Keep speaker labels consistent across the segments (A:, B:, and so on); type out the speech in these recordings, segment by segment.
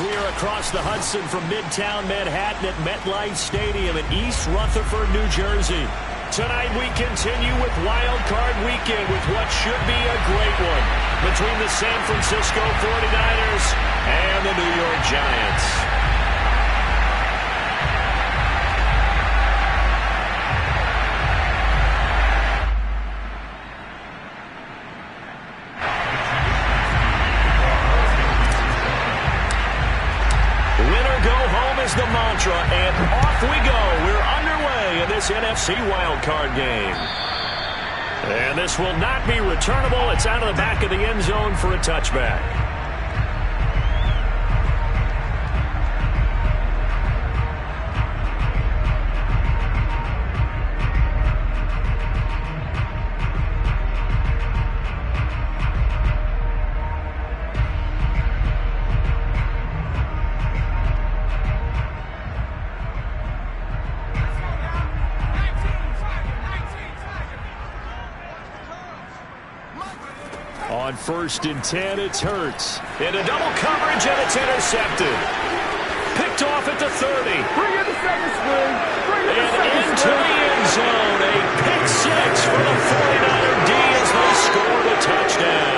A: We are across the Hudson from Midtown Manhattan at MetLife Stadium in East Rutherford, New Jersey. Tonight we continue with Wild Card Weekend with what should be a great one between the San Francisco 49ers and the New York Giants. The mantra, and off we go. We're underway in this NFC wildcard game. And this will not be returnable. It's out of the back of the end zone for a touchback. On 1st and 10, it's Hurts. Into double coverage, and it's intercepted. Picked off at the 30.
B: Bring in the second string.
A: And into the end zone. A pick six for the 49er D as they score the touchdown.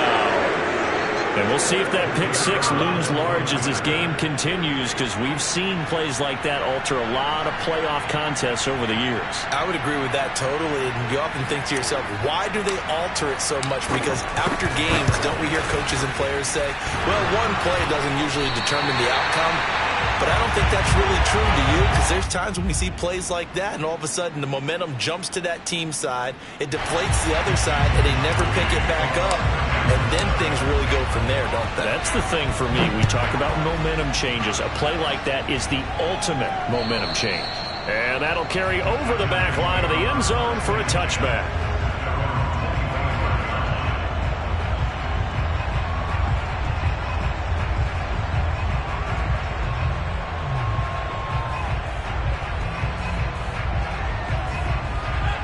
A: And we'll see if that pick six looms large as this game continues, because we've seen plays like that alter a lot of playoff contests over the years.
C: I would agree with that totally. And you often think to yourself, why do they alter it so much? Because after games, don't we hear coaches and players say, well, one play doesn't usually determine the outcome. But I don't think that's really true, do you? Because there's times when we see plays like that, and all of a sudden the momentum jumps to that team side. It deflates the other side, and they never pick it back up. And then things really go from there, don't they?
A: That's the thing for me. We talk about momentum changes. A play like that is the ultimate momentum change. And that'll carry over the back line of the end zone for a touchback.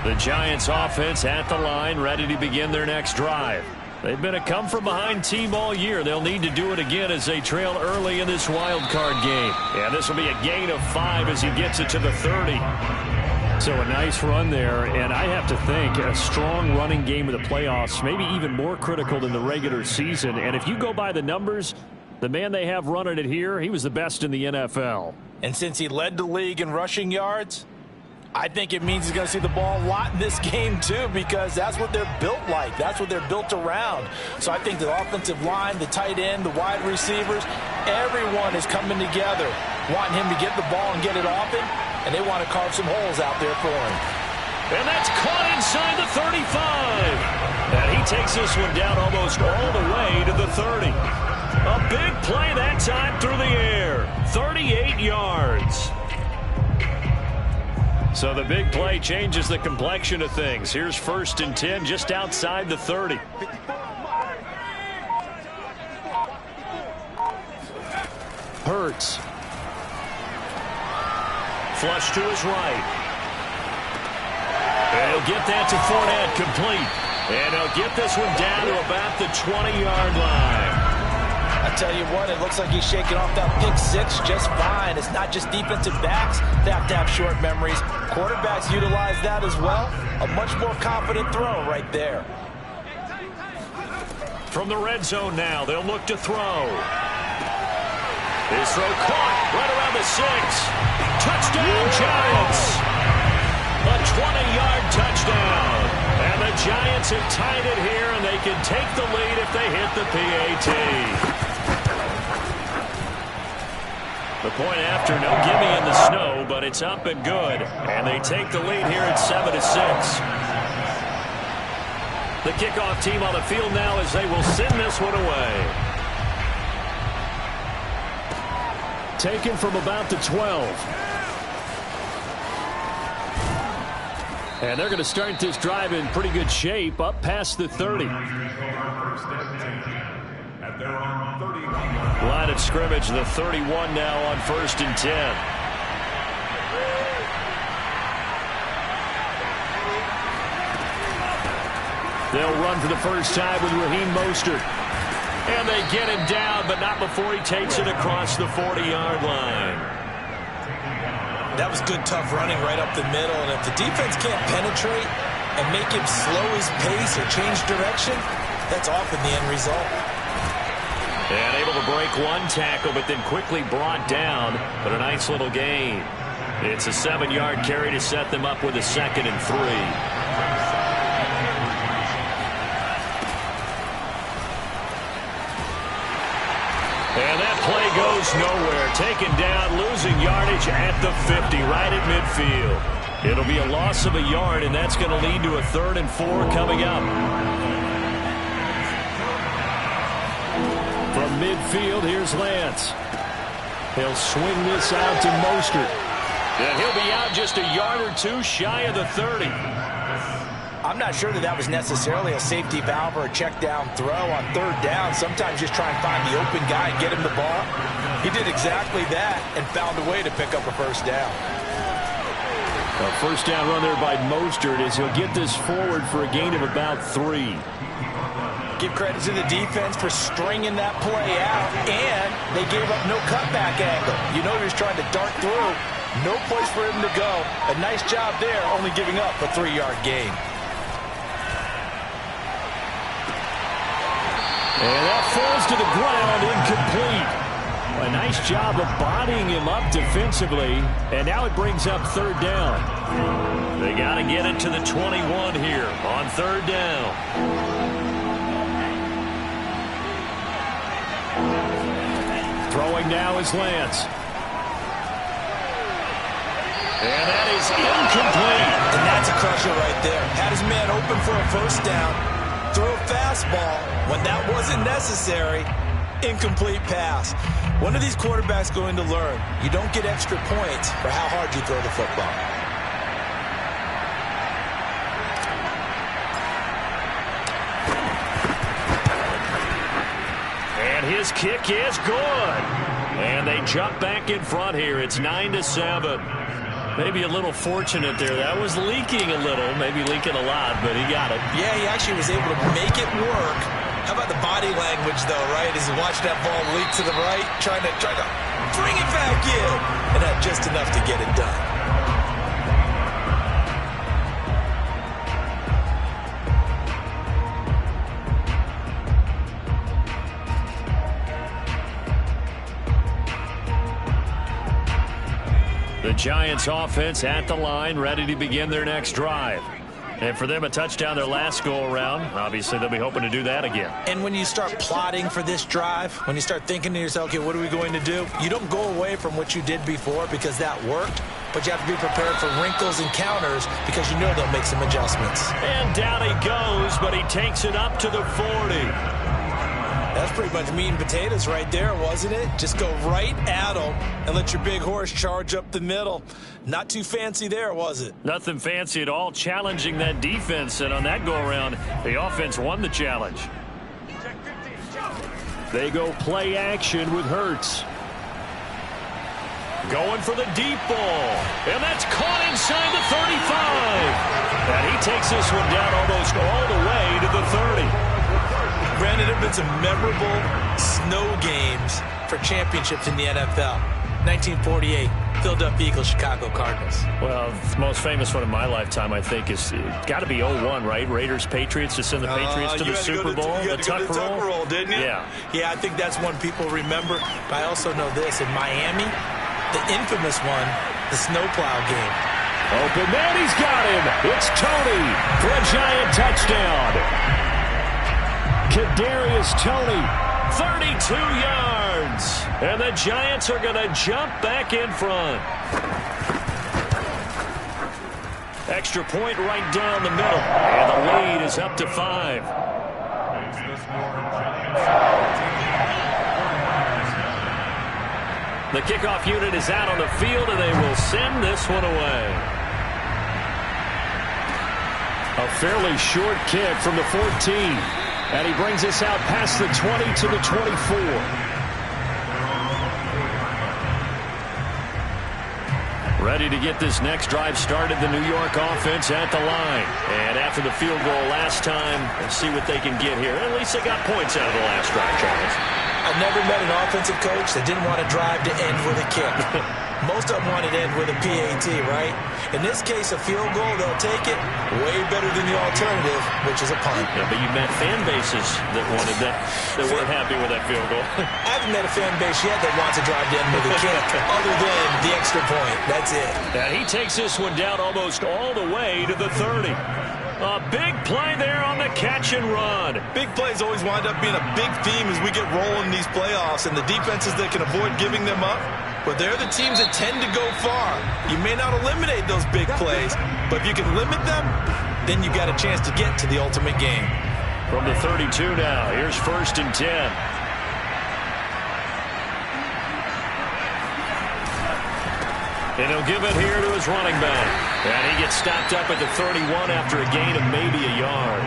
A: The Giants offense at the line, ready to begin their next drive. They've been a come-from-behind team all year. They'll need to do it again as they trail early in this wild card game. And this will be a gain of 5 as he gets it to the 30. So a nice run there, and I have to think a strong running game of the playoffs, maybe even more critical than the regular season. And if you go by the numbers, the man they have running it here, he was the best in the NFL.
C: And since he led the league in rushing yards, I think it means he's going to see the ball a lot in this game, too, because that's what they're built like. That's what they're built around. So I think the offensive line, the tight end, the wide receivers, everyone is coming together, wanting him to get the ball and get it often, and they want to carve some holes out there for him.
A: And that's caught inside the 35. And he takes this one down almost all the way to the 30. A big play that time through the air. 38 yards. So the big play changes the complexion of things. Here's 1st and 10 just outside the 30. Hurts. Flush to his right. And he'll get that to Fournette, complete. And he'll get this one down to about the 20-yard line.
C: I tell you what, it looks like he's shaking off that pick six just fine. It's not just defensive backs that have to have short memories. Quarterbacks utilize that as well. A much more confident throw right there.
A: From the red zone now, they'll look to throw. His throw caught right around the 6. Touchdown, Giants. A 20-yard touchdown. And the Giants have tied it here, and they can take the lead if they hit the PAT. The point after, no gimme in the snow, but it's up and good. And they take the lead here at 7-6. The kickoff team on the field now as they will send this one away. Taken from about the 12. And they're going to start this drive in pretty good shape, up past the 30. Line of scrimmage, the 31 now on 1st and 10. They'll run for the first time with Raheem Mostert. And they get him down, but not before he takes it across the 40-yard line.
C: That was good, tough running right up the middle. And if the defense can't penetrate and make him slow his pace or change direction, that's often the end result.
A: And able to break one tackle, but then quickly brought down. But a nice little gain. It's a 7-yard carry to set them up with a 2nd and 3. And that play goes nowhere. Taken down, losing yardage at the 50, right at midfield. It'll be a loss of a yard, and that's going to lead to a 3rd and 4 coming up. From midfield, here's Lance. He'll swing this out to Mostert. And he'll be out just a yard or two shy of the 30.
C: I'm not sure that was necessarily a safety valve or a check down throw on 3rd down. Sometimes just try and find the open guy and get him the ball. He did exactly that and found a way to pick up a 1st down.
A: A 1st down run there by Mostert as he'll get this forward for a gain of about 3.
C: Give credit to the defense for stringing that play out, and they gave up no cutback angle. You know he was trying to dart through. No place for him to go. A nice job there, only giving up a 3-yard gain.
A: And that falls to the ground, incomplete. A nice job of bodying him up defensively, and now it brings up 3rd down. They got to get it to the 21 here on 3rd down. Throwing now is Lance. And that is incomplete.
C: And that's a crusher right there. Had his man open for a 1st down. Throw a fastball when that wasn't necessary. Incomplete pass. When are these quarterbacks going to learn? You don't get extra points for how hard you throw the football.
A: And his kick is good. And they jump back in front here. It's 9-7. Maybe a little fortunate there. That was leaking a little, maybe leaking a lot, but he got it.
C: Yeah, he actually was able to make it work. How about the body language, though, right? As he watched that ball leak to the right, trying to bring it back in, and had just enough to get it done.
A: The Giants offense at the line, ready to begin their next drive. And for them, a touchdown their last go-around. Obviously, they'll be hoping to do that again.
C: And when you start plotting for this drive, when you start thinking to yourself, okay, what are we going to do? You don't go away from what you did before because that worked, but you have to be prepared for wrinkles and counters because you know they'll make some adjustments.
A: And down he goes, but he takes it up to the 40.
C: That's pretty much meat and potatoes right there, wasn't it? Just go right at them and let your big horse charge up the middle. Not too fancy there, was it?
A: Nothing fancy at all, challenging that defense. And on that go-around, the offense won the challenge. They go play action with Hurts. Going for the deep ball. And that's caught inside the 35. And he takes this one down almost all the way to the 30.
C: Brandon, there have been some memorable snow games for championships in the NFL. 1948, Philadelphia Eagles, Chicago Cardinals.
A: Well, the most famous one in my lifetime, I think, is got to be 01, right? Raiders, Patriots, to send the Patriots to the Super Bowl.
C: You had to go to the Tuck Roll, didn't you?
A: Yeah.
C: Yeah, I think that's one people remember. But I also know this. In Miami, the infamous one, the snowplow game.
A: Open man, he's got him. It's Tony for a Giant touchdown. Kadarius Toney, 32 yards. And the Giants are going to jump back in front. Extra point right down the middle. And the lead is up to 5. The kickoff unit is out on the field, and they will send this one away. A fairly short kick from the 14. And he brings us out past the 20 to the 24. Ready to get this next drive started, the New York offense at the line. And after the field goal last time, let's see what they can get here. At least they got points out of the last drive, Charles.
C: I've never met an offensive coach that didn't want to drive to end with a kick. Most of them wanted to end with a PAT, right? In this case, a field goal, they'll take it way better than the alternative, which is a punt.
A: Yeah, but you met fan bases that wanted that weren't happy with that field goal.
C: I haven't met a fan base yet that wants to drive to end with a kick, other than the extra point. That's it.
A: And he takes this one down almost all the way to the 30. A big play there on the catch and run.
C: Big plays always wind up being a big theme as we get rolling these playoffs, and the defenses that can avoid giving them up, but they're the teams that tend to go far. You may not eliminate those big plays, but if you can limit them, then you got a chance to get to the ultimate game.
A: From the 32 now, here's 1st and 10. And he'll give it here to his running back. And he gets stopped up at the 31 after a gain of maybe a yard.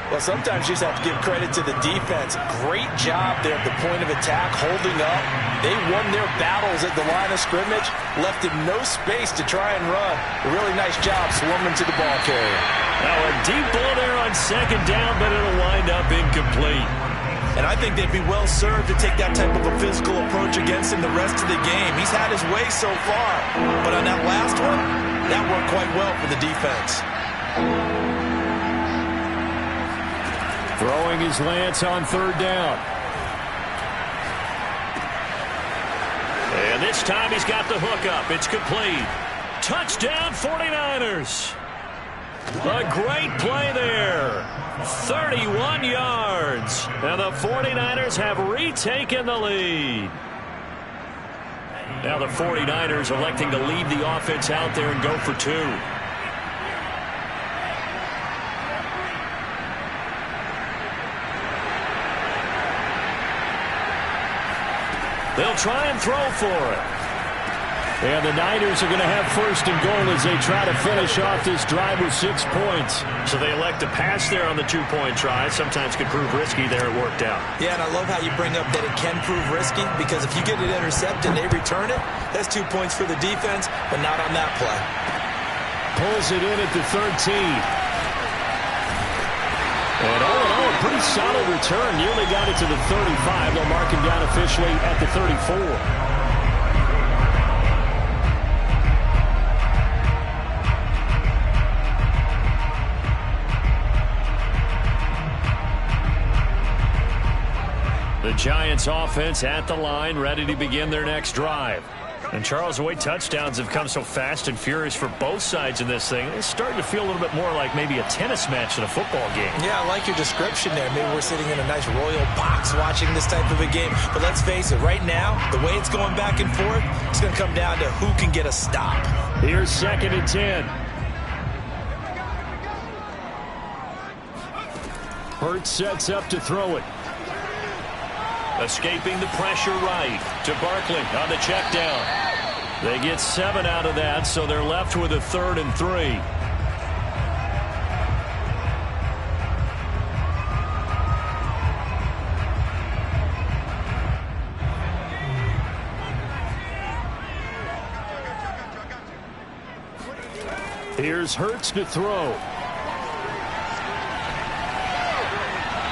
C: Well, sometimes you just have to give credit to the defense. Great job there at the point of attack, holding up. They won their battles at the line of scrimmage, left him no space to try and run. A really nice job swarming to the ball carrier.
A: Now a deep ball there on 2nd down, but it'll wind up incomplete.
C: And I think they'd be well served to take that type of a physical approach against him the rest of the game. He's had his way so far, but on that last one, that worked quite well for the defense.
A: Throwing his Lance on 3rd down. And this time he's got the hook up. It's complete. Touchdown 49ers. A great play there. 31 yards. And the 49ers have retaken the lead. Now the 49ers electing to leave the offense out there and go for 2. They'll try and throw for it. And the Niners are going to have 1st and goal as they try to finish off this drive with 6 points. So they elect to pass there on the 2-point try. Sometimes could prove risky there. It worked out.
C: Yeah, and I love how you bring up that it can prove risky, because if you get it intercepted and they return it, that's 2 points for the defense, but not on that play.
A: Pulls it in at the 13. And all in all, a pretty solid return. Nearly got it to the 35. They'll mark him down officially at the 34. The Giants offense at the line, ready to begin their next drive. And Charles, the way touchdowns have come so fast and furious for both sides in this thing, it's starting to feel a little bit more like maybe a tennis match than a football game. Yeah, I like your description there. Maybe we're sitting in a nice royal box watching this type of a game. But let's face it, right now, the way it's going back and forth, it's going to come down to who can get a stop. Here's 2nd and 10. Hurts sets up to throw it. Escaping the pressure right to Barkley on the check down. They get 7 out of that, so they're left with a 3rd and 3. Here's Hurts to throw.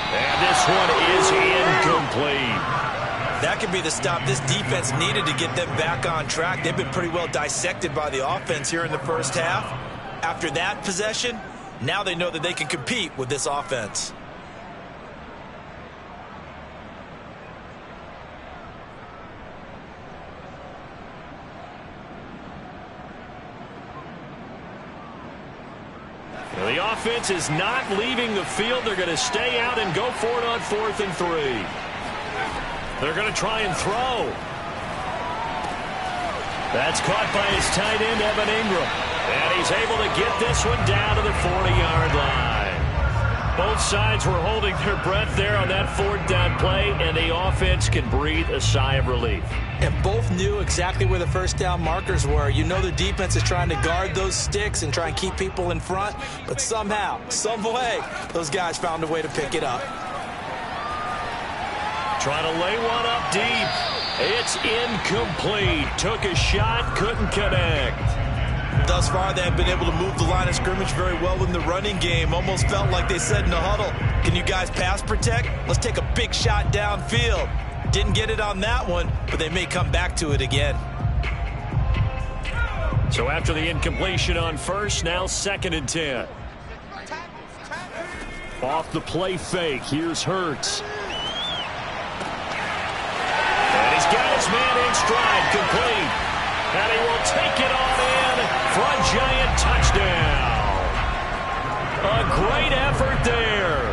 A: And this one is incomplete. That could be the stop this defense needed to get them back on track. They've been pretty well dissected by the offense here in the first half. After that possession, now they know that they can compete with this offense. The offense is not leaving the field. They're going to stay out and go for it on 4th and 3. They're going to try and throw. That's caught by his tight end, Evan Ingram. And he's able to get this one down to the 40-yard line. Both sides were holding their breath there on that 4th down play, and the offense can breathe a sigh of relief. And both knew exactly where the first down markers were. You know the defense is trying to guard those sticks and try and keep people in front, but somehow, some way, those guys found a way to pick it up. Trying to lay one up deep. It's incomplete. Took a shot, couldn't connect.
C: Thus far, they have been able to move the line of scrimmage very well in the running game. Almost felt like they said in the huddle, can you guys pass protect? Let's take a big shot downfield. Didn't get it on that one, but they may come back to it again.
A: So after the incompletion on first, now 2nd and 10. Off the play fake, here's Hurts. And he's got his man in stride, complete. And he will take it on in for a Giant touchdown. A great effort there.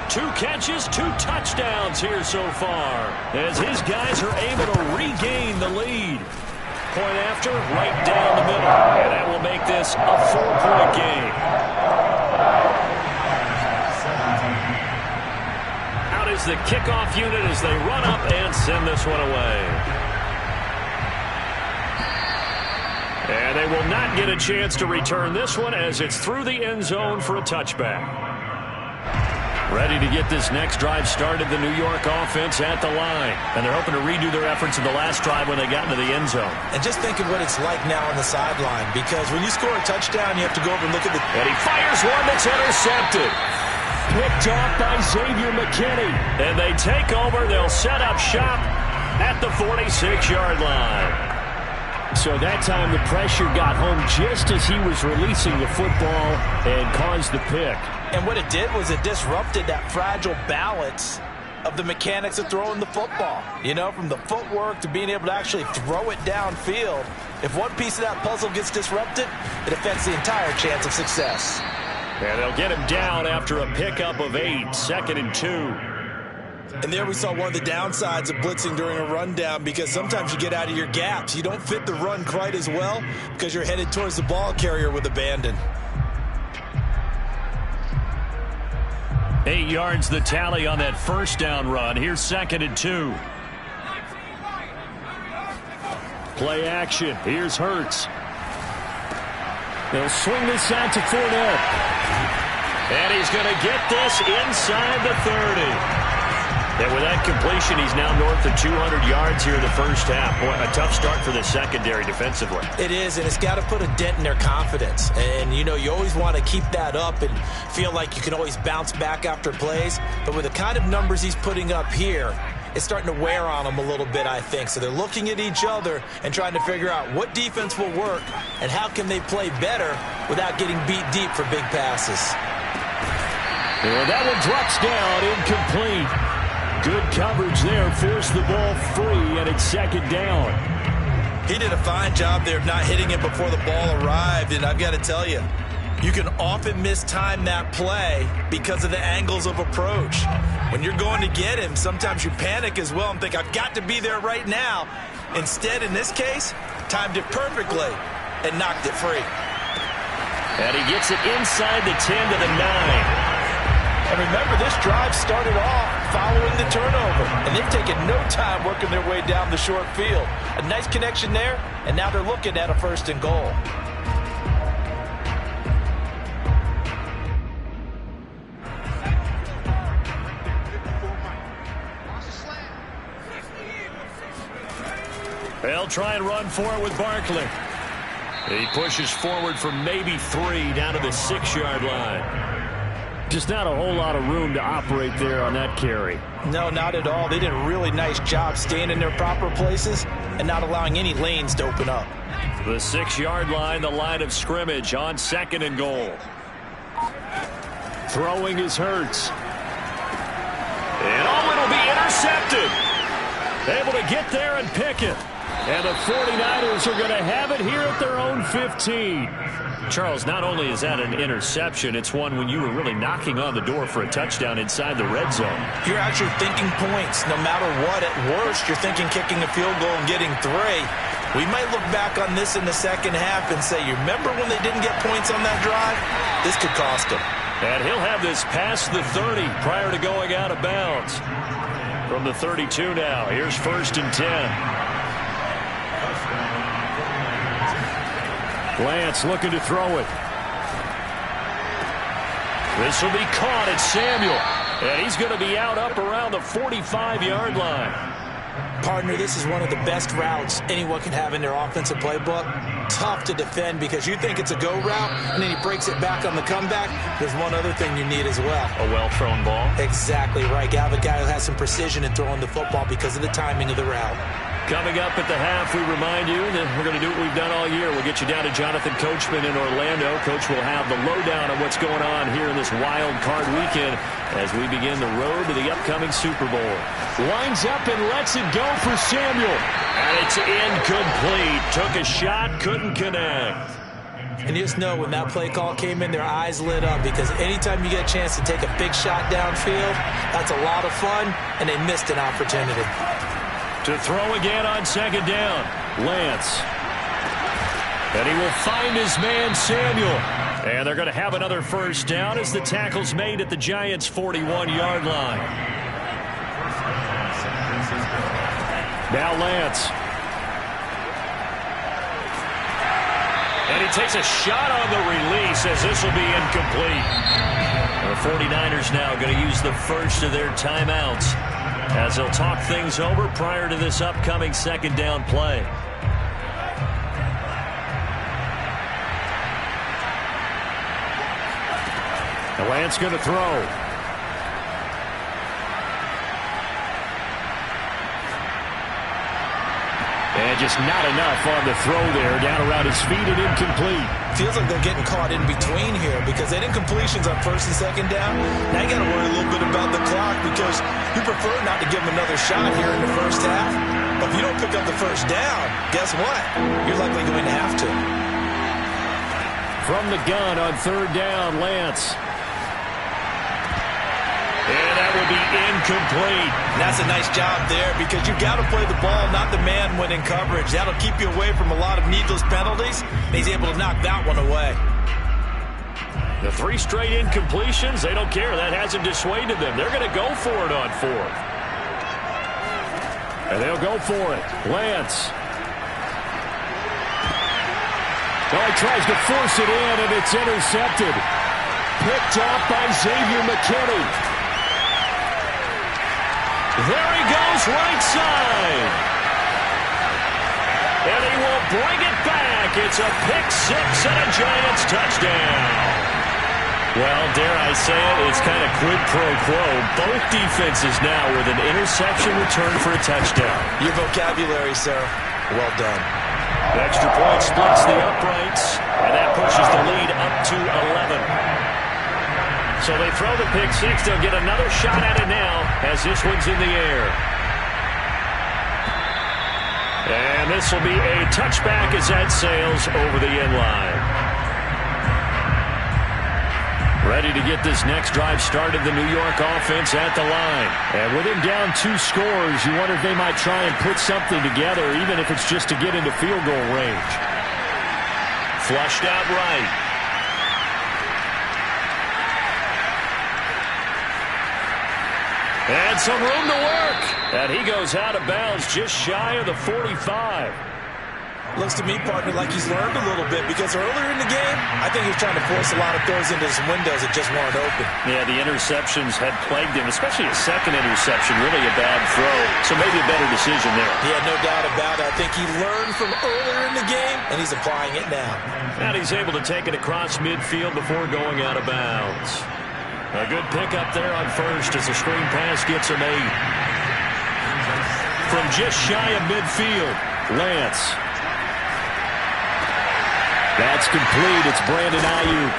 A: 2 catches, 2 touchdowns here so far, as his guys are able to regain the lead. Point after, right down the middle. And that will make this a 4-point game. Out is the kickoff unit as they run up and send this one away. And they will not get a chance to return this one as it's through the end zone for a touchback. Ready to get this next drive started, the New York offense at the line. And they're hoping to redo their efforts in the last drive when they got into the end zone.
C: And just think of what it's like now on the sideline, because when you score a touchdown, you have to go over and look at the...
A: And he fires one that's intercepted. Picked off by Xavier McKinney. And they take over. They'll set up shop at the 46-yard line. So that time the pressure got home just as he was releasing the football and caused the pick.
C: And what it did was it disrupted that fragile balance of the mechanics of throwing the football. You know, from the footwork to being able to actually throw it downfield. If one piece of that puzzle gets disrupted, it affects the entire chance of success.
A: And they'll get him down after a pickup of 8, 2nd and 2.
C: And there we saw one of the downsides of blitzing during a rundown, because sometimes you get out of your gaps. You don't fit the run quite as well because you're headed towards the ball carrier with abandon.
A: 8 yards the tally on that first down run. Here's 2nd and 2. Play action. Here's Hurts. They'll swing this out to Fournette. And he's going to get this inside the 30. And with that completion, he's now north of 200 yards here in the first half. Boy, a tough start for the secondary defensively.
C: It is, and it's got to put a dent in their confidence. And, you know, you always want to keep that up and feel like you can always bounce back after plays. But with the kind of numbers he's putting up here, it's starting to wear on them a little bit, I think. So they're looking at each other and trying to figure out what defense will work and how can they play better without getting beat deep for big passes.
A: Well, that one drops down, incomplete. Good coverage there, forced the ball free, and it's 2nd down.
C: He did a fine job there of not hitting it before the ball arrived, and I've got to tell you, you can often mistime that play because of the angles of approach. When you're going to get him, sometimes you panic as well and think, I've got to be there right now. Instead, in this case, timed it perfectly and knocked it free.
A: And he gets it inside the 10 to the 9.
C: And remember, this drive started off following the turnover, and they've taken no time working their way down the short field. A nice connection there, and now they're looking at a 1st and goal.
A: They'll try and run for it with Barkley. He pushes forward for maybe 3 down to the 6-yard line. Just not a whole lot of room to operate there on that carry.
C: No, not at all. They did a really nice job staying in their proper places and not allowing any lanes to open up.
A: The 6-yard line, the line of scrimmage on 2nd and goal. Throwing is Hurts. And it'll be intercepted. Able to get there and pick it. And the 49ers are going to have it here at their own 15. Charles, not only is that an interception, it's one when you were really knocking on the door for a touchdown inside the red zone.
C: You're actually thinking points. No matter what, at worst, you're thinking kicking a field goal and getting 3. We might look back on this in the second half and say, you remember when they didn't get points on that drive? This could cost them.
A: And he'll have this past the 30 prior to going out of bounds. From the 32 now, here's 1st and 10. Lance looking to throw it. This will be caught. It's Samuel. And he's going to be out up around the 45-yard line.
C: Partner, this is one of the best routes anyone can have in their offensive playbook. Tough to defend because you think it's a go route, and then he breaks it back on the comeback. There's one other thing you need as well.
A: A well-thrown ball?
C: Exactly right. You have a guy who has some precision in throwing the football because of the timing of the route.
A: Coming up at the half, we remind you that we're going to do what we've done all year. We'll get you down to Jonathan Coachman in Orlando. Coach will have the lowdown on what's going on here in this wild card weekend as we begin the road to the upcoming Super Bowl. Lines up and lets it go for Samuel. And it's incomplete. Took a shot, couldn't connect.
C: And you just know when that play call came in, their eyes lit up because anytime you get a chance to take a big shot downfield, that's a lot of fun, and they missed an opportunity.
A: To throw again on second down, Lance. And he will find his man, Samuel. And they're going to have another first down as the tackle's made at the Giants' 41-yard line. Now Lance. And he takes a shot on the release as this will be incomplete. The 49ers now going to use the first of their timeouts as they'll talk things over prior to this upcoming second down play. And Lance going to throw. And just not enough on the throw there, down around his feet and incomplete.
C: Feels like they're getting caught in between here because they did incompletions on first and second down. Now you got to worry a little bit about the clock because you prefer not to give them another shot here in the first half. But if you don't pick up the first down, guess what? You're likely going to have to.
A: From the gun on third down, Lance. And that would be incomplete.
C: And that's a nice job there because you've got to play the ball, not the man when in coverage. That'll keep you away from a lot of needless penalties. And he's able to knock that one away.
A: The 3 straight incompletions, they don't care. That hasn't dissuaded them. They're going to go for it on fourth. And they'll go for it. Lance. Oh, he tries to force it in, and it's intercepted. Picked off by Xavier McKinney. There he goes, right side. And he will bring it back. It's a pick-6 and a Giants touchdown. Well, dare I say it, it's kind of quid pro quo. Both defenses now with an interception return for a touchdown.
C: Your vocabulary, sir. Well done.
A: The extra point splits the uprights, and that pushes the lead up to 11. So they throw the pick-6. They'll get another shot at it now as this one's in the air. And this will be a touchback as that sails over the end line. Ready to get this next drive started, the New York offense at the line. And with him down 2 scores, you wonder if they might try and put something together, even if it's just to get into field goal range. Flushed out right. And some room to work. And he goes out of bounds just shy of the 45.
C: Looks to me, partner, like he's learned a little bit because earlier in the game, I think he was trying to force a lot of throws into some windows that just weren't open.
A: Yeah, the interceptions had plagued him, especially a second interception, really a bad throw. So maybe a better decision there.
C: Yeah, no doubt about it. I think he learned from earlier in the game, and he's applying it now.
A: And he's able to take it across midfield before going out of bounds. A good pickup there on first as the screen pass gets him 8. From just shy of midfield, Lance. That's complete. It's Brandon Ayuk.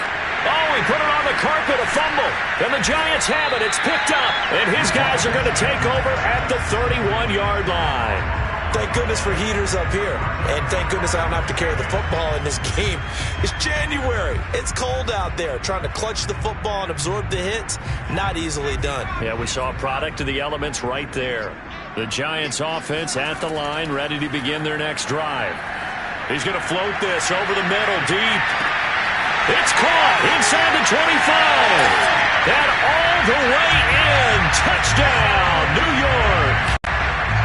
A: Oh, he put it on the carpet, a fumble. And the Giants have it. It's picked up. And his guys are going to take over at the 31-yard line.
C: Thank goodness for heaters up here. And thank goodness I don't have to carry the football in this game. It's January. It's cold out there. Trying to clutch the football and absorb the hits, not easily done.
A: Yeah, we saw a product of the elements right there. The Giants offense at the line, ready to begin their next drive. He's going to float this over the middle, deep. It's caught inside the 25. And all the way in. Touchdown, New York.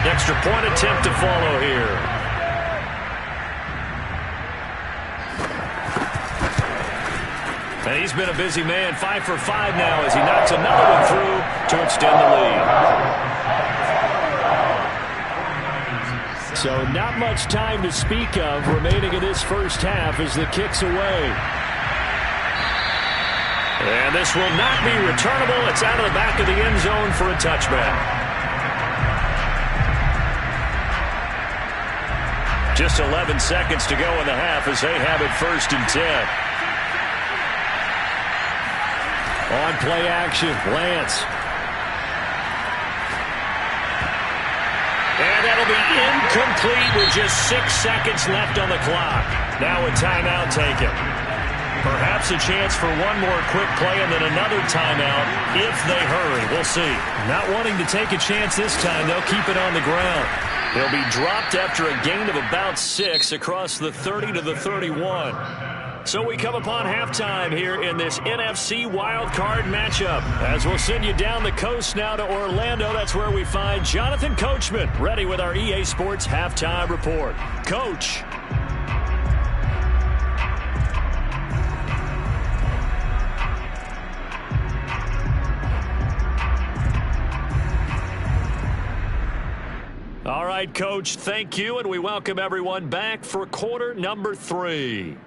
A: Extra point attempt to follow here. And he's been a busy man, 5 for 5 now as he knocks another one through to extend the lead. So not much time to speak of remaining in this first half as the kick's away. And this will not be returnable. It's out of the back of the end zone for a touchback. Just 11 seconds to go in the half as they have it 1st and 10. On play action, Lance. And that'll be incomplete with just 6 seconds left on the clock. Now a timeout taken. Perhaps a chance for one more quick play and then another timeout if they hurry. We'll see. Not wanting to take a chance this time, they'll keep it on the ground. They'll be dropped after a gain of about 6 across the 30 to the 31. So we come upon halftime here in this NFC wildcard matchup. As we'll send you down the coast now to Orlando, that's where we find Jonathan Coachman ready with our EA Sports halftime report. Coach. All right, Coach, thank you, and we welcome everyone back for quarter number 3.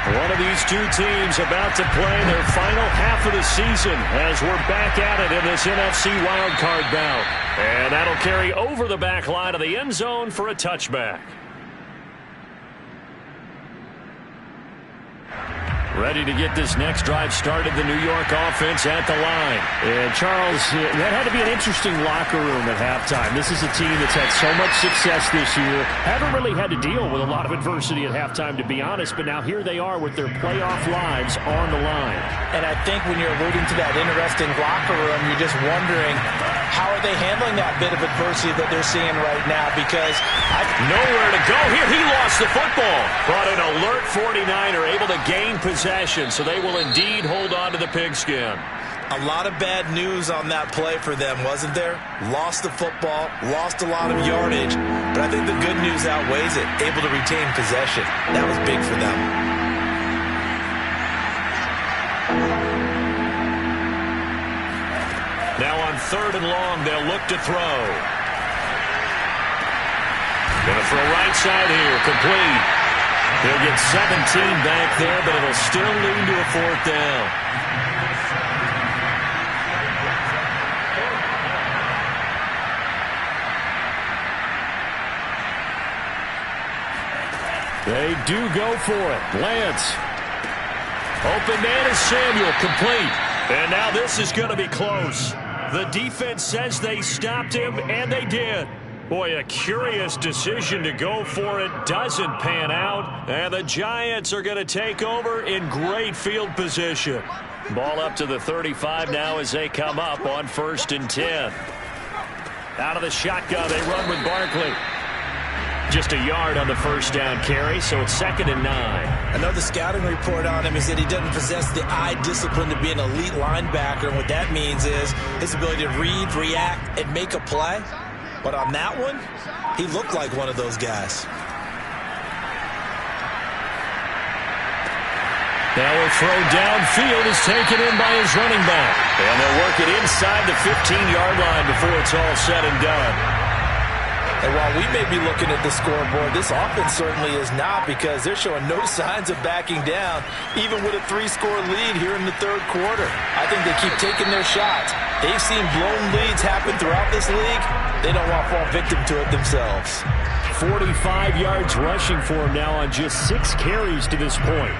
A: One of these two teams about to play their final half of the season as we're back at it in this NFC wildcard bout. And that'll carry over the back line of the end zone for a touchback. Ready to get this next drive started, the New York offense at the line. And, Charles, that had to be an interesting locker room at halftime. This is a team that's had so much success this year. Haven't really had to deal with a lot of adversity at halftime, to be honest, but now here they are with their playoff lives on the line.
C: And I think when you're alluding to that interesting locker room, you're just wondering, how are they handling that bit of adversity that they're seeing right now? Because
A: nowhere to go here. He lost the football. But an alert 49er able to gain possession, so they will indeed hold on to the pigskin.
C: A lot of bad news on that play for them, wasn't there? Lost the football, lost a lot of yardage, but I think the good news outweighs it. Able to retain possession. That was big for them.
A: Now on 3rd and long, they'll look to throw. Gonna throw right side here, complete. He'll get 17 back there, but it'll still lead to a 4th down. They do go for it. Lance. Open man is Samuel, complete. And now this is going to be close. The defense says they stopped him, and they did. Boy, a curious decision to go for it. Doesn't pan out. And the Giants are going to take over in great field position. Ball up to the 35 now as they come up on 1st and 10. Out of the shotgun, they run with Barkley. Just a yard on the 1st down carry, so it's 2nd and 9.
C: I know the scouting report on him is that he doesn't possess the eye discipline to be an elite linebacker, and what that means is his ability to read, react, and make a play. But on that one, he looked like one of those guys.
A: Now a throw downfield is taken in by his running back. And they'll work it inside the 15-yard line before it's all said and done.
C: And while we may be looking at the scoreboard, this offense certainly is not, because they're showing no signs of backing down, even with a 3-score lead here in the 3rd quarter. I think they keep taking their shots. They've seen blown leads happen throughout this league. They don't want to fall victim to it themselves.
A: 45 yards rushing for him now on just 6 carries to this point.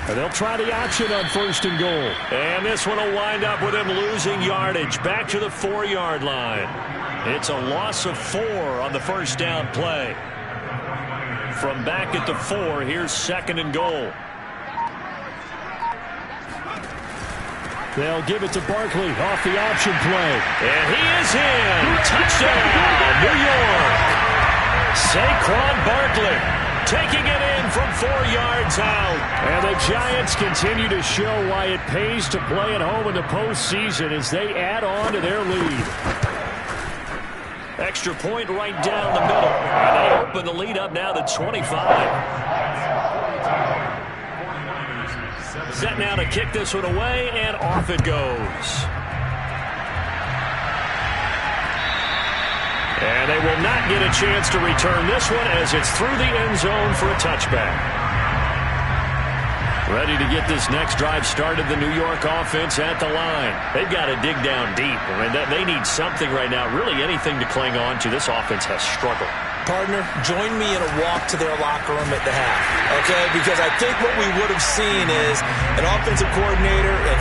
A: And they'll try the option on 1st and goal. And this one will wind up with him losing yardage back to the 4-yard line. It's a loss of 4 on the 1st down play. From back at the 4, here's 2nd and goal. They'll give it to Barkley off the option play. And he is in. Touchdown, New York. Saquon Barkley taking it in from 4 yards out. And the Giants continue to show why it pays to play at home in the postseason as they add on to their lead. Extra point right down the middle. And they open the lead up now to 25. Set now to kick this one away, and off it goes. And they will not get a chance to return this one as it's through the end zone for a touchback. Ready to get this next drive started, the New York offense at the line. They've got to dig down deep. I mean, they need something right now, really anything to cling on to. This offense has struggled.
C: Partner, join me in a walk to their locker room at the half, okay? Because I think what we would have seen is an offensive coordinator and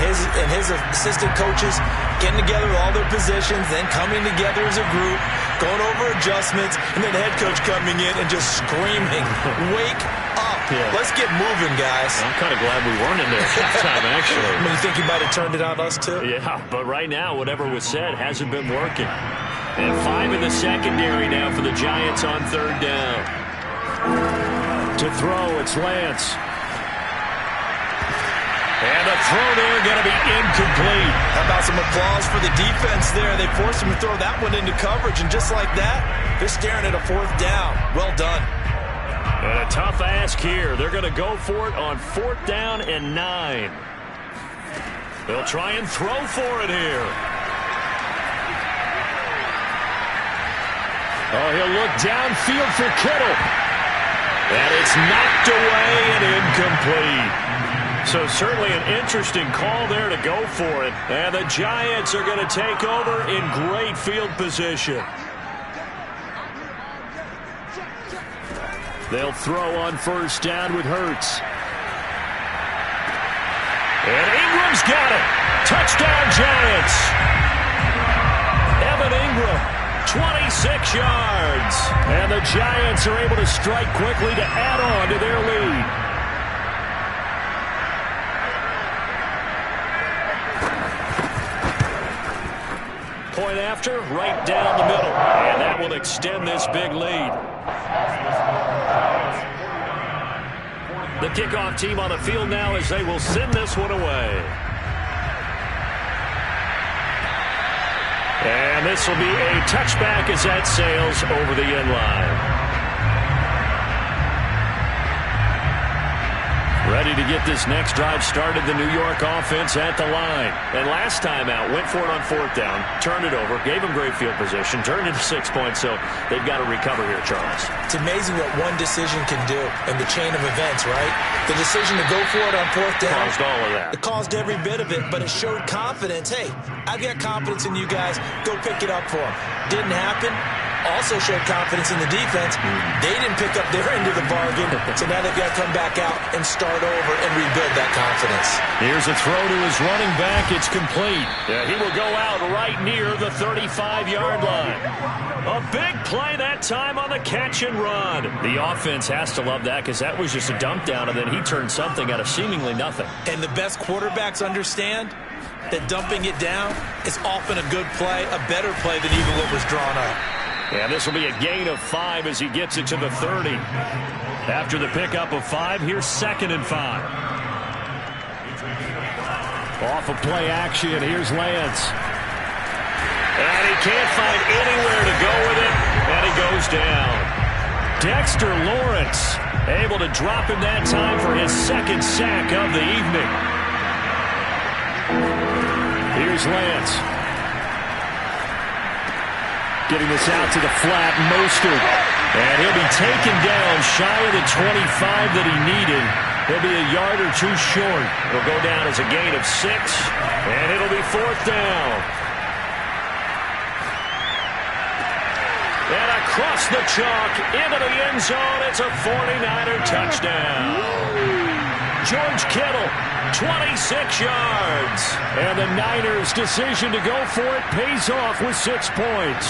C: his assistant coaches getting together with all their positions, then coming together as a group, going over adjustments, and then head coach coming in and just screaming, "Wake up. Yeah. Let's get moving, guys."
A: I'm kind of glad we weren't in there at that time, actually.
C: I mean, you think you might have turned it on us, too?
A: Yeah, but right now, whatever was said hasn't been working. And 5 in the secondary now for the Giants on third down. To throw, it's Lance. And the throw there going to be incomplete.
C: How about some applause for the defense there? They forced him to throw that one into coverage, and just like that, they're staring at a fourth down. Well done.
A: And a tough ask here. They're going to go for it on 4th down and 9. They'll try and throw for it here. Oh, he'll look downfield for Kittle. And it's knocked away and incomplete. So certainly an interesting call there to go for it. And the Giants are going to take over in great field position. They'll throw on 1st down with Hurts. And Ingram's got it. Touchdown, Giants. Evan Ingram, 26 yards. And the Giants are able to strike quickly to add on to their lead. Point after, right down the middle. And that will extend this big lead. The kickoff team on the field now as they will send this one away. And this will be a touchback as that sails over the end line. Ready to get this next drive started, the New York offense at the line. And last time out, went for it on 4th down, turned it over, gave them great field position, turned into 6 points, so they've got to recover here, Charles.
C: It's amazing what one decision can do in the chain of events, right? The decision to go for it on 4th down.
A: Caused all of that.
C: It caused every bit of it, but it showed confidence. Hey, I've got confidence in you guys. Go pick it up for them. Didn't happen. Also showed confidence in the defense. They didn't pick up their end of the bargain, so now they've got to come back out and start over and rebuild that confidence.
A: Here's a throw to his running back. It's complete. Yeah, he will go out right near the 35-yard line. A big play that time on the catch and run. The offense has to love that because that was just a dump down, and then he turned something out of seemingly nothing.
C: And the best quarterbacks understand that dumping it down is often a good play, a better play than even what was drawn up.
A: And this will be a gain of 5 as he gets it to the 30. After the pickup of 5, here's 2nd and 5. Off of play action, here's Lance. And he can't find anywhere to go with it, and he goes down. Dexter Lawrence able to drop him that time for his 2nd sack of the evening. Here's Lance. Getting this out to the flat, Mostert. And he'll be taken down shy of the 25 that he needed. He'll be a yard or 2 short. It'll go down as a gain of 6, and it'll be 4th down. And across the chalk, into the end zone, it's a 49er touchdown. George Kittle, 26 yards. And the Niners' decision to go for it pays off with 6 points.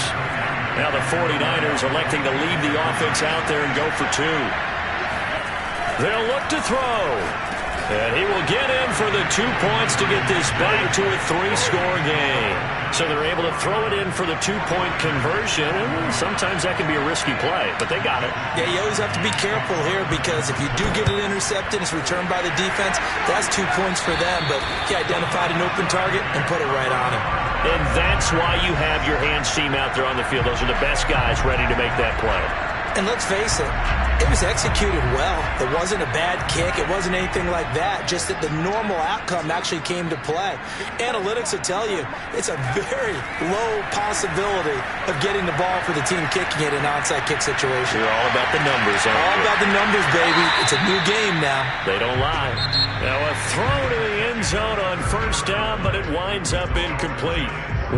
A: Now the 49ers electing to leave the offense out there and go for 2. They'll look to throw. And he will get in for the 2 points to get this back to a 3-score game. So they're able to throw it in for the 2-point conversion. And sometimes that can be a risky play, but they got it.
C: Yeah, you always have to be careful here because if you do get it intercepted, it's returned by the defense. That's 2 points for them, but he identified an open target and put it right on him.
A: And that's why you have your hands team out there on the field. Those are the best guys ready to make that play.
C: And let's face it, it was executed well. It wasn't a bad kick. It wasn't anything like that. Just that the normal outcome actually came to play. Analytics will tell you it's a very low possibility of getting the ball for the team kicking it in an onside kick situation.
A: You're all about the numbers, aren't you?
C: All about the numbers, baby. It's a new game now.
A: They don't lie. Now a throw to the end zone on first down, but it winds up incomplete.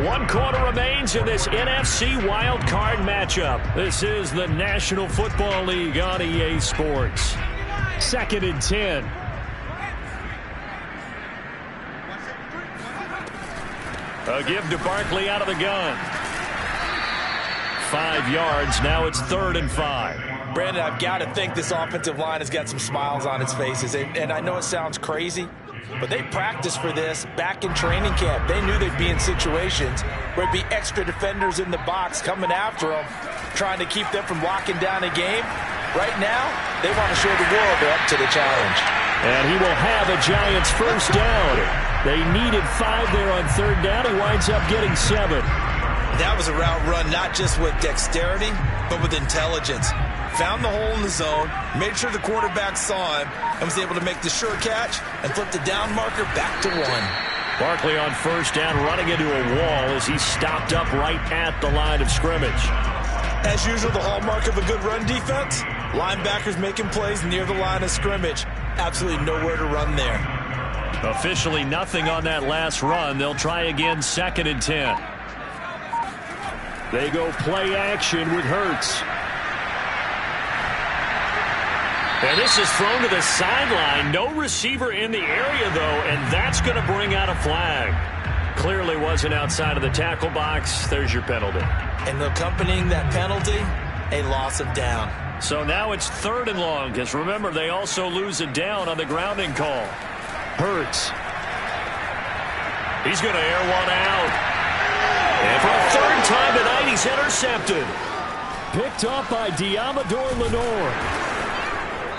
A: 1 quarter remains in this NFC Wild Card matchup. This is the National Football League on EA Sports. 2nd and 10. A give to Barkley out of the gun. 5 yards. Now it's 3rd and 5.
C: Brandon, I've got to think this offensive line has got some smiles on its faces. And I know it sounds crazy, but they practiced for this back in training camp. They knew they'd be in situations where there'd be extra defenders in the box coming after them, trying to keep them from locking down a game. Right now, they want to show the world they're up to the challenge.
A: And he will have a Giants first down. They needed 5 there on 3rd down. He winds up getting 7.
C: That was a route run not just with dexterity, but with intelligence. Found the hole in the zone, made sure the quarterback saw him, and was able to make the sure catch and flip the down marker back to 1.
A: Barkley on first down, running into a wall as he stopped up right at the line of scrimmage.
C: As usual, the hallmark of a good run defense, linebackers making plays near the line of scrimmage. Absolutely nowhere to run there.
A: Officially nothing on that last run. They'll try again, 2nd and 10. They go play action with Hurts. And this is thrown to the sideline. No receiver in the area, though, and that's going to bring out a flag. Clearly wasn't outside of the tackle box. There's your penalty.
C: And accompanying that penalty, a loss of down.
A: So now it's 3rd and long, because remember, they also lose a down on the grounding call. Hurts. He's going to air one out. And for a 3rd time tonight, he's intercepted. Picked up by Diamador Lenore.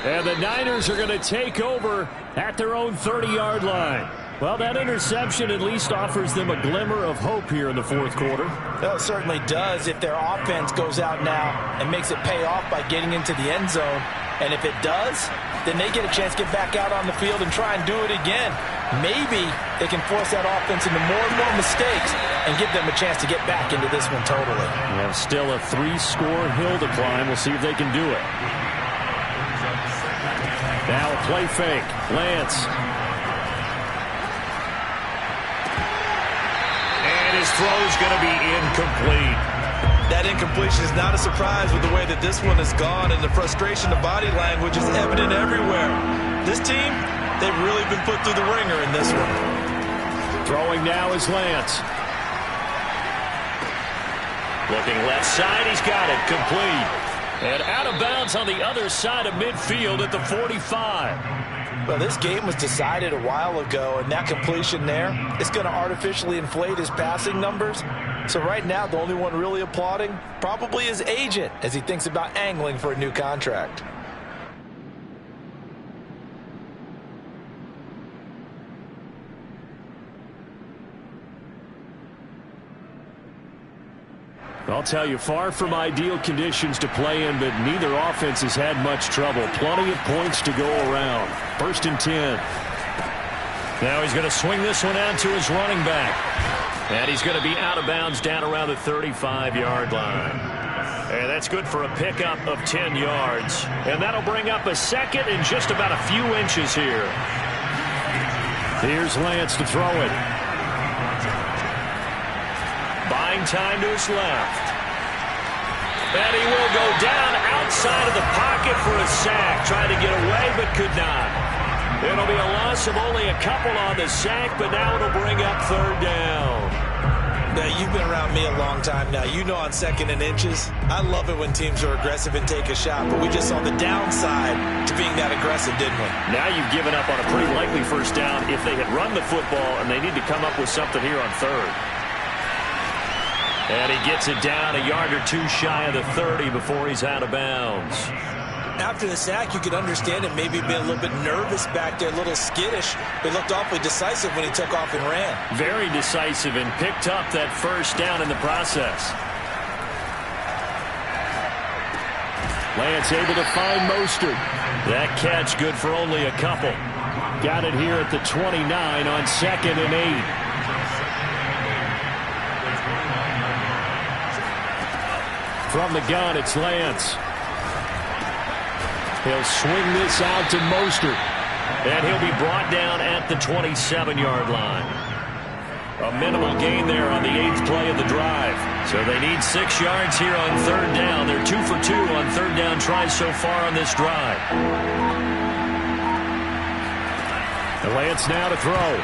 A: And the Niners are going to take over at their own 30-yard line. Well, that interception at least offers them a glimmer of hope here in the 4th quarter.
C: Well, it certainly does if their offense goes out now and makes it pay off by getting into the end zone. And if it does, then they get a chance to get back out on the field and try and do it again. Maybe they can force that offense into more and more mistakes and give them a chance to get back into this one totally.
A: We have still a 3-score hill to climb. We'll see if they can do it. Now a play fake. Lance. And his throw's going to be incomplete.
C: That incompletion is not a surprise with the way that this one has gone, and the frustration of body language is evident everywhere. This team, they've really been put through the ringer in this one.
A: Throwing now is Lance. Looking left side, he's got it. Complete. And out of bounds on the other side of midfield at the 45.
C: Well, this game was decided a while ago, and that completion there is going to artificially inflate his passing numbers. So right now, the only one really applauding probably his agent as he thinks about angling for a new contract.
A: I'll tell you, far from ideal conditions to play in, but neither offense has had much trouble. Plenty of points to go around. 1st and 10. Now he's going to swing this one out to his running back. And he's going to be out of bounds down around the 35-yard line. And that's good for a pickup of 10 yards. And that'll bring up a 2nd and just about a few inches here. Here's Lance to throw it. Buying time to his left. And he will go down outside of the pocket for a sack. Trying to get away, but could not. It'll be a loss of only a couple on the sack, but now it'll bring up 3rd down.
C: Now, you've been around me a long time now. You know on 2nd and inches, I love it when teams are aggressive and take a shot, but we just saw the downside to being that aggressive, didn't we?
A: Now you've given up on a pretty likely first down if they had run the football, and they need to come up with something here on 3rd. And he gets it down a yard or two shy of the 30 before he's out of bounds.
C: after the sack, you could understand it. Maybe being a little bit nervous back there, a little skittish. He looked awfully decisive when he took off and ran.
A: Very decisive and picked up that first down in the process. Lance able to find Mostert. That catch good for only a couple. Got it here at the 29 on 2nd and 8. From the gun, it's Lance. He'll swing this out to Mostert. And he'll be brought down at the 27-yard line. A minimal gain there on the 8th play of the drive. So they need 6 yards here on 3rd down. They're 2 for 2 on 3rd down tries so far on this drive. And Lance now to throw.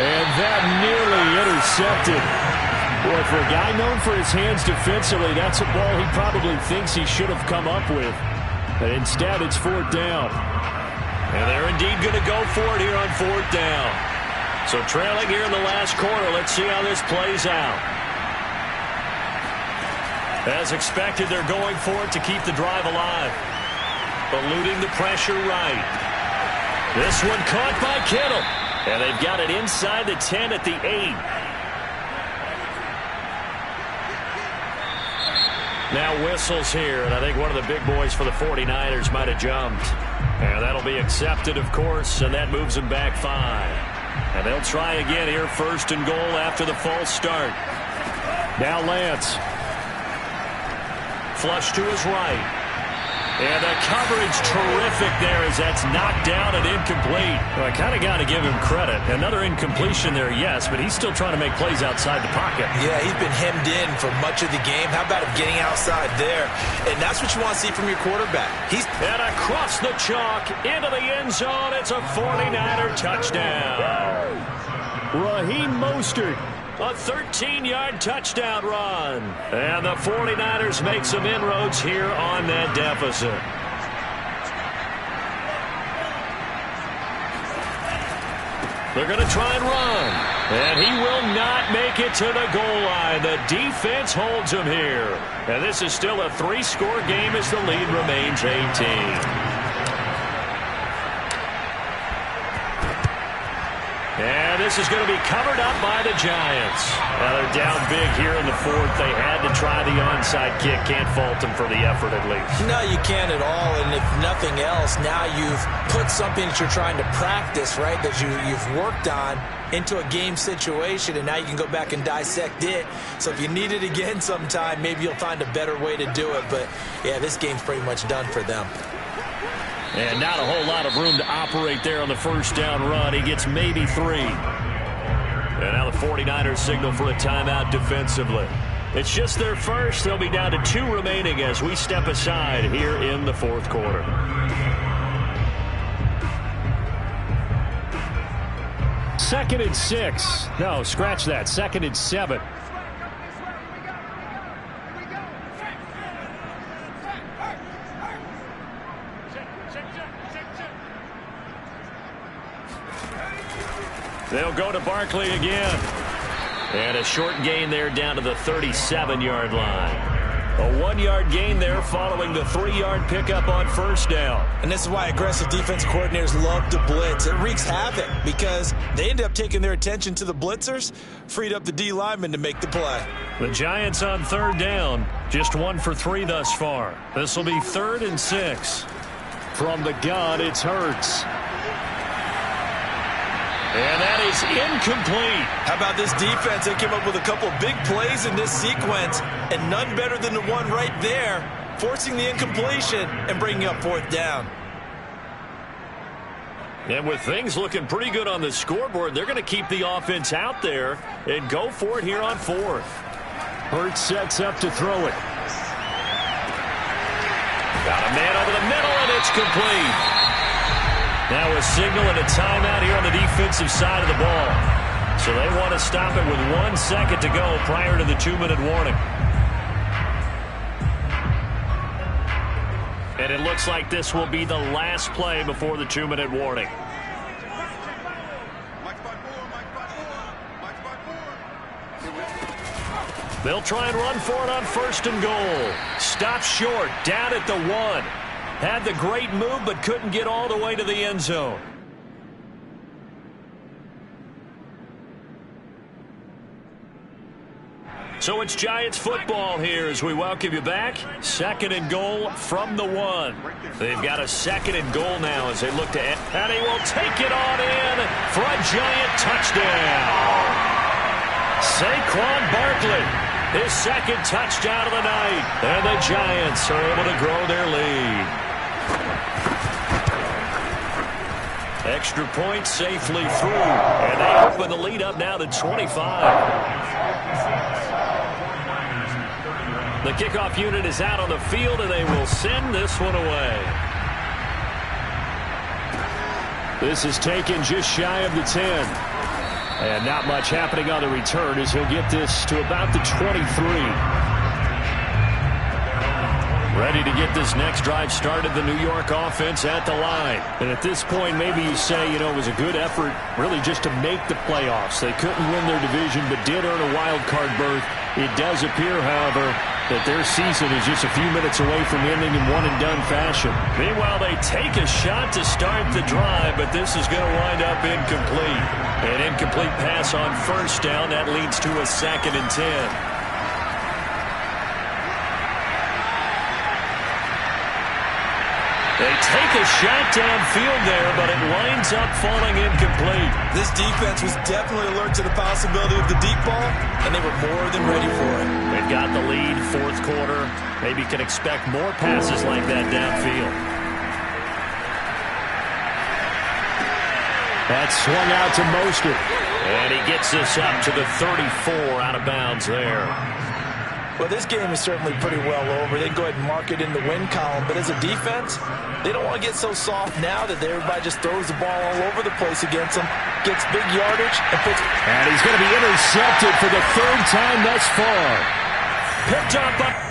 A: And that nearly intercepted. Boy, for a guy known for his hands defensively, that's a ball he probably thinks he should have come up with. But instead, it's 4th down. And they're indeed going to go for it here on 4th down. So trailing here in the last quarter, let's see how this plays out. As expected, they're going for it to keep the drive alive. Eluding the pressure right. This one caught by Kittle. And they've got it inside the 10 at the 8. Now whistles here, and I think one of the big boys for the 49ers might have jumped. And that'll be accepted, of course, and that moves them back 5. And they'll try again here, 1st and goal after the false start. Now Lance. Flush to his right. And the coverage terrific there as that's knocked down and incomplete. Well, I kind of got to give him credit. Another incompletion there, yes, but he's still trying to make plays outside the pocket. Yeah, he's been hemmed in for much of the game. How about him getting outside there? And that's what you want to see from your quarterback. And across the chalk into the end zone. It's a 49er touchdown. Raheem Mostert. A 13-yard touchdown run. And the 49ers make some inroads here on that deficit. They're going to try and run. And he will not make it to the goal line. The defense holds him here. And this is still a 3-score game as the lead remains 18. And this is going to be covered up by the Giants. Now they're down big here in the 4th. They had to try the onside kick. Can't fault them for the effort at least. No, you can't at all. And if nothing else, now you've put something that you're trying to practice, right, that you've worked on into a game situation, and now you can go back and dissect it. So if you need it again sometime, maybe you'll find a better way to do it. But, yeah, this game's pretty much done for them. And not a whole lot of room to operate there on the 1st down run. He gets maybe 3. And now the 49ers signal for a timeout defensively. It's just their first. They'll be down to 2 remaining as we step aside here in the 4th quarter. Second and 6. No, scratch that. 2nd and 7. They'll go to Barkley again. And a short gain there down to the 37-yard line. A 1-yard gain there following the 3-yard pickup on 1st down. And this is why aggressive defense coordinators love to blitz. It wreaks havoc because they end up taking their attention to the blitzers, freed up the D lineman to make the play. The Giants on 3rd down, just 1 for 3 thus far. This will be 3rd and 6. From the gun, it's Hurts. And that is incomplete. How about this defense? They came up with a couple of big plays in this sequence, and none better than the one right there, forcing the incompletion and bringing up 4th down. And with things looking pretty good on the scoreboard, they're going to keep the offense out there and go for it here on 4th. Hurts sets up to throw it. Got a man over the middle, and it's complete. Now a signal and a timeout here on the defensive side of the ball. So they want to stop it with 1 second to go prior to the 2-minute warning. And it looks like this will be the last play before the 2-minute warning. They'll try and run for it on 1st and goal. Stop short, down at the 1. Had the great move, but couldn't get all the way to the end zone. So it's Giants football here as we welcome you back. 2nd and goal from the 1. They've got a 2nd and goal now as they look to end. And he will take it on in for a Giant touchdown. Saquon Barkley, his 2nd touchdown of the night. And the Giants are able to grow their lead. Extra point safely through. And they open the lead up now to 25. The kickoff unit is out on the field, and they will send this one away. This is taken just shy of the 10. And not much happening on the return as he'll get this to about the 23. Ready to get this next drive started, the New York offense at the line. And at this point, maybe you say, it was a good effort really just to make the playoffs. They couldn't win their division, but did earn a wild card berth. It does appear, however, that their season is just a few minutes away from ending in one-and-done fashion. Meanwhile, they take a shot to start the drive, but this is going to wind up incomplete. An incomplete pass on 1st down. That leads to a 2nd and 10. They take a shot downfield there, but it winds up falling incomplete.
C: This defense was definitely alert to the possibility of the deep ball, and they were more than ready for it.
A: They've got the lead, 4th quarter. Maybe can expect more passes like that downfield. That's swung out to Mostert. And he gets this up to the 34, out of bounds there.
C: Well, this game is certainly pretty well over. They can go ahead and mark it in the win column. But as a defense, they don't want to get so soft now that everybody just throws the ball all over the place against them, gets big yardage, and puts...
A: And he's going to be intercepted for the 3rd time thus far. Picked up